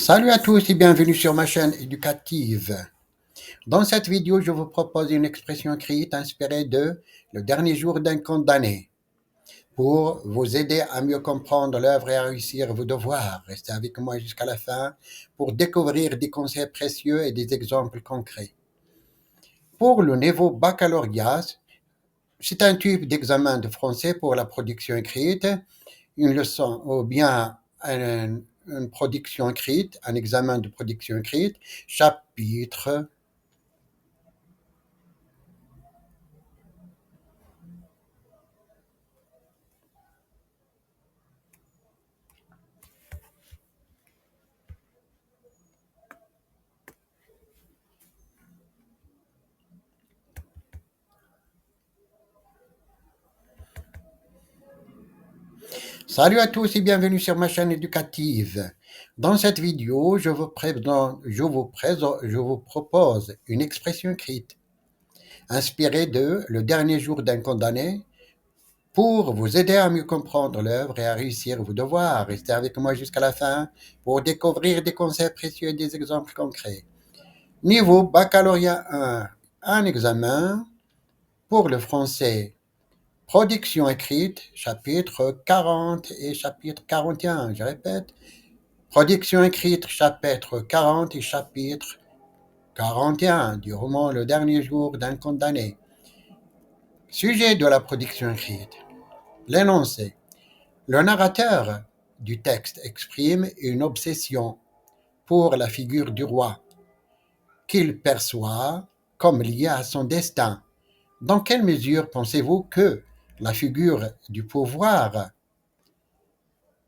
Salut à tous et bienvenue sur ma chaîne éducative. Dans cette vidéo, je vous propose une expression écrite inspirée de Le dernier jour d'un condamné pour vous aider à mieux comprendre l'œuvre et à réussir vos devoirs. Restez avec moi jusqu'à la fin pour découvrir des conseils précieux et des exemples concrets. Pour le niveau baccalauréat, c'est un type d'examen de français pour la production écrite, une leçon ou bien une production écrite, un examen de production écrite, chapitre. Salut à tous et bienvenue sur ma chaîne éducative. Dans cette vidéo, je vous propose une expression écrite inspirée de Le dernier jour d'un condamné pour vous aider à mieux comprendre l'œuvre et à réussir vos devoirs. Restez avec moi jusqu'à la fin pour découvrir des concepts précieux et des exemples concrets. Niveau baccalauréat 1, un examen pour le français. Production écrite, chapitre 40 et chapitre 41. Je répète, production écrite, chapitre 40 et chapitre 41 du roman Le dernier jour d'un condamné. Sujet de la production écrite. L'énoncé. Le narrateur du texte exprime une obsession pour la figure du roi qu'il perçoit comme liée à son destin. Dans quelle mesure pensez-vous que la figure du pouvoir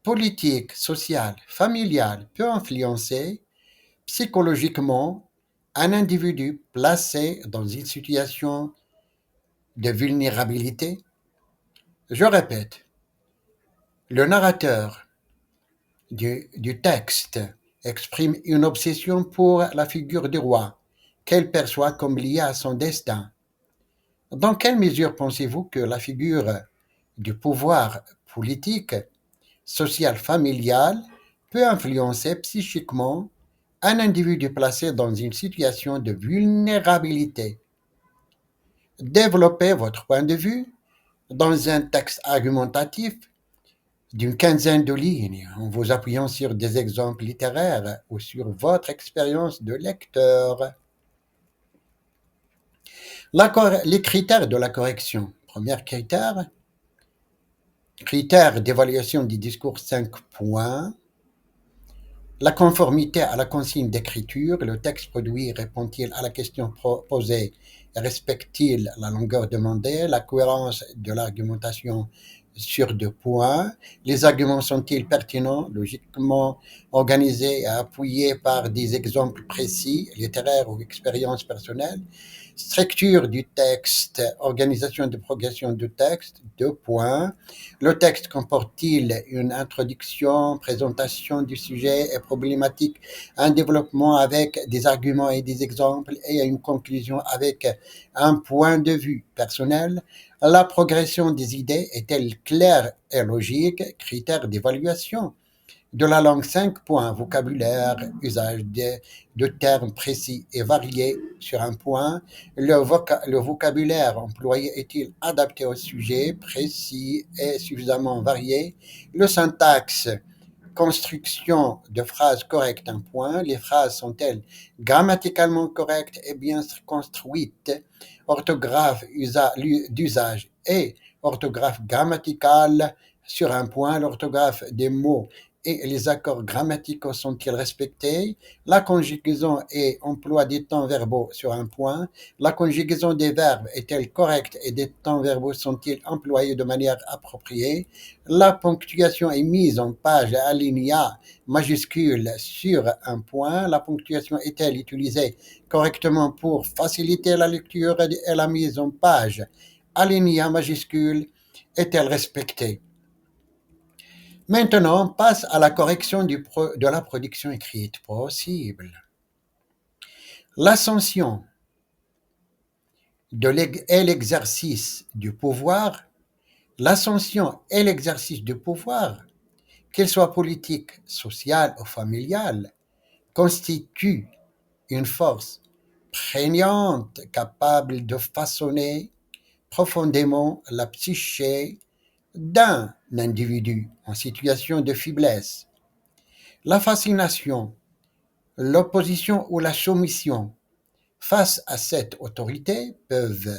politique, social, familial peut influencer psychologiquement un individu placé dans une situation de vulnérabilité? Je répète, le narrateur du texte exprime une obsession pour la figure du roi qu'elle perçoit comme liée à son destin. Dans quelle mesure pensez-vous que la figure du pouvoir politique, social, familial peut influencer psychiquement un individu placé dans une situation de vulnérabilité? Développez votre point de vue dans un texte argumentatif d'une quinzaine de lignes en vous appuyant sur des exemples littéraires ou sur votre expérience de lecteur. Les critères de la correction. Premier critère d'évaluation du discours 5 points. La conformité à la consigne d'écriture, le texte produit répond-il à la question posée et respecte-t-il la longueur demandée, la cohérence de l'argumentation sur 2 points, les arguments sont-ils pertinents, logiquement organisés et appuyés par des exemples précis, littéraires ou expériences personnelles, structure du texte, organisation de progression du texte, 2 points. Le texte comporte-t-il une introduction, présentation du sujet et problématique, un développement avec des arguments et des exemples et une conclusion avec un point de vue personnel? La progression des idées est-elle claire et logique? Critères d'évaluation de la langue 5 points, vocabulaire, usage de termes précis et variés sur un point. Le vocabulaire employé est-il adapté au sujet précis et suffisamment varié? Le syntaxe, construction de phrases correctes, un point. Les phrases sont-elles grammaticalement correctes et bien construites? Orthographe d'usage et orthographe grammaticale sur un point. L'orthographe des mots et les accords grammaticaux sont-ils respectés? La conjugaison et emploi des temps verbaux sur un point. La conjugaison des verbes est-elle correcte et des temps verbaux sont-ils employés de manière appropriée? La ponctuation est mise en page alinéa majuscule sur un point. La ponctuation est-elle utilisée correctement pour faciliter la lecture et la mise en page? Alinéa majuscule est-elle respectée? Maintenant, on passe à la correction de la production écrite possible. L'ascension et l'exercice du pouvoir, l'ascension et l'exercice du pouvoir, qu'il soit politique, social ou familial, constitue une force prégnante capable de façonner profondément la psyché d'un individu en situation de faiblesse. La fascination, l'opposition ou la soumission face à cette autorité peuvent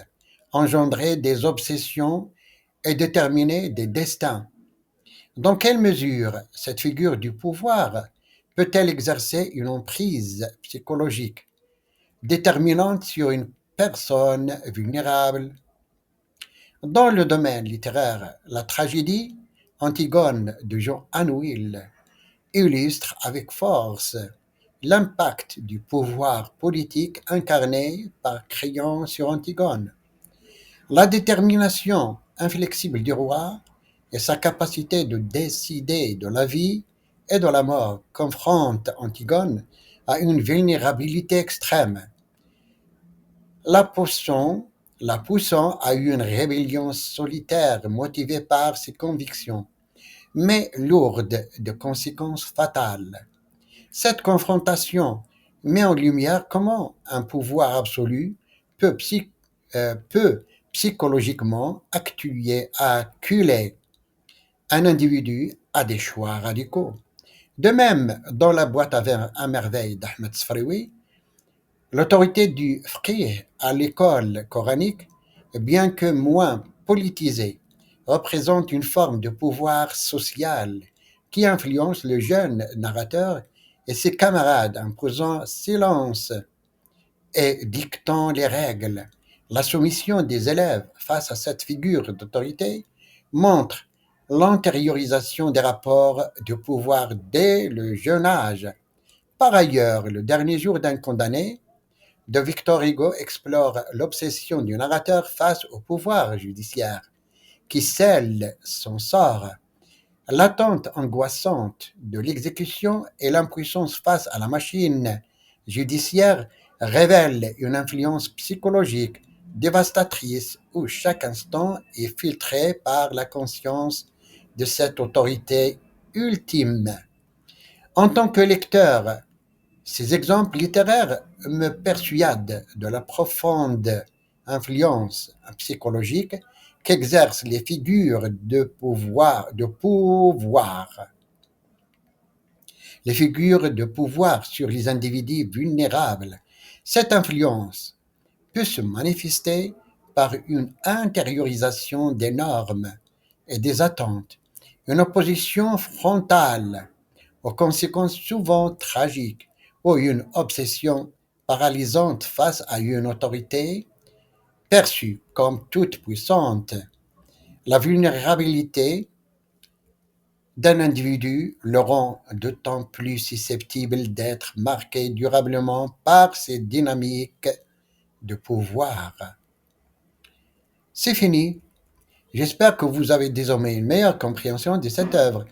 engendrer des obsessions et déterminer des destins. Dans quelle mesure cette figure du pouvoir peut-elle exercer une emprise psychologique déterminante sur une personne vulnérable? Dans le domaine littéraire, la tragédie Antigone de Jean Anouilh illustre avec force l'impact du pouvoir politique incarné par Créon sur Antigone. La détermination inflexible du roi et sa capacité de décider de la vie et de la mort confrontent Antigone à une vulnérabilité extrême, la poussant, la poussant à une rébellion solitaire motivée par ses convictions, mais lourde de conséquences fatales. Cette confrontation met en lumière comment un pouvoir absolu peut psychologiquement acculer un individu à des choix radicaux. De même, dans la boîte à merveilles d'Ahmed Sfraoui, l'autorité du fiqh à l'école coranique, bien que moins politisée, représente une forme de pouvoir social qui influence le jeune narrateur et ses camarades en posant silence et dictant les règles. La soumission des élèves face à cette figure d'autorité montre l'antériorisation des rapports de pouvoir dès le jeune âge. Par ailleurs, Le dernier jour d'un condamné de Victor Hugo explore l'obsession du narrateur face au pouvoir judiciaire qui scelle son sort. L'attente angoissante de l'exécution et l'impuissance face à la machine judiciaire révèlent une influence psychologique dévastatrice où chaque instant est filtré par la conscience de cette autorité ultime. En tant que lecteur, ces exemples littéraires me persuadent de la profonde influence psychologique qu'exercent les figures les figures de pouvoir sur les individus vulnérables. Cette influence peut se manifester par une intériorisation des normes et des attentes, une opposition frontale aux conséquences souvent tragiques ou une obsession paralysante face à une autorité perçue comme toute puissante. La vulnérabilité d'un individu le rend d'autant plus susceptible d'être marqué durablement par ces dynamiques de pouvoir. C'est fini. J'espère que vous avez désormais une meilleure compréhension de cette œuvre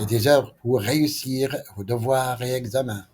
et des œuvres pour réussir vos devoirs et examens.